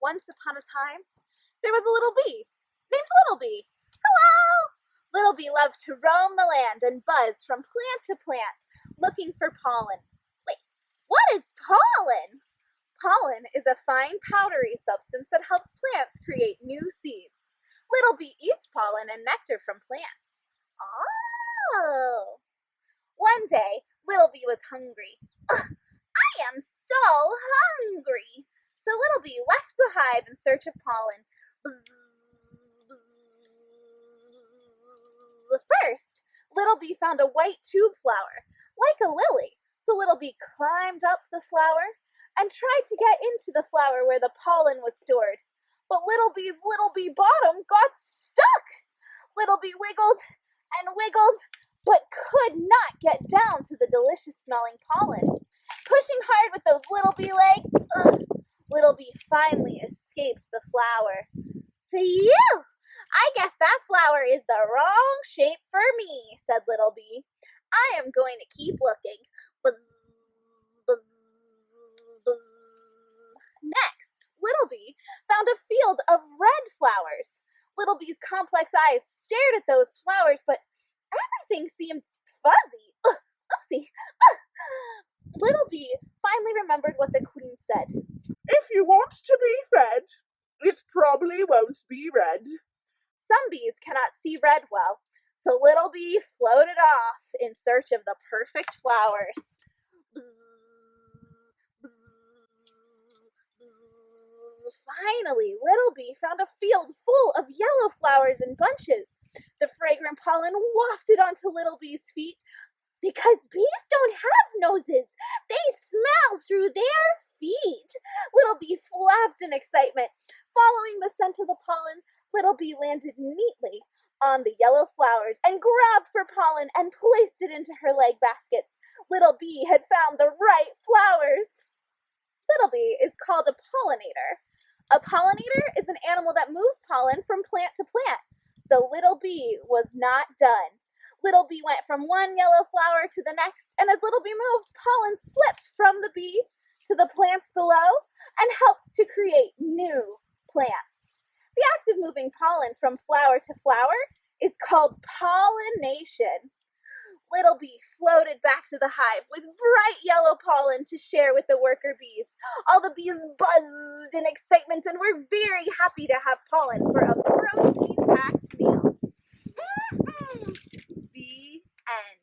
Once upon a time, there was a little bee named Little Bee. Hello! Little Bee loved to roam the land and buzz from plant to plant, looking for pollen. Wait, what is pollen? Pollen is a fine powdery substance that helps plants create new seeds. Little Bee eats pollen and nectar from plants. Oh! One day, Little Bee was hungry. I am so hungry! So Little Bee left the hive in search of pollen. First, Little Bee found a white tube flower, like a lily. So Little Bee climbed up the flower and tried to get into the flower where the pollen was stored. But Little Bee's little bee bottom got stuck. Little Bee wiggled and wiggled, but could not get down to the delicious smelling pollen. Pushing hard with those little bee legs, Little Bee finally escaped the flower. Phew! I guess that flower is the wrong shape for me, said Little Bee. I am going to keep looking. Buzz, buzz, buzz. Next, Little Bee found a field of red flowers. Little Bee's complex eyes stared at those flowers, but everything seemed fuzzy. Oopsie. Little Bee finally remembered what the queen said. If you want to be fed, it probably won't be red. Some bees cannot see red well, so Little Bee floated off in search of the perfect flowers. Finally, Little Bee found a field full of yellow flowers in bunches. The fragrant pollen wafted onto Little Bee's feet. Because bees don't have noses, they smell through their feet. Little Bee flapped in excitement. Following the scent of the pollen, Little Bee landed neatly on the yellow flowers and grabbed for pollen and placed it into her leg baskets. Little Bee had found the right flowers. Little Bee is called a pollinator. A pollinator is an animal that moves pollen from plant to plant. So Little Bee was not done. Little Bee went from one yellow flower to the next, and as Little Bee moved, pollen slipped from the bee to the plants below and helped to create new plants. The act of moving pollen from flower to flower is called pollination. Little Bee floated back to the hive with bright yellow pollen to share with the worker bees. All the bees buzzed in excitement and were very happy to have pollen for a protein-packed meal. The end.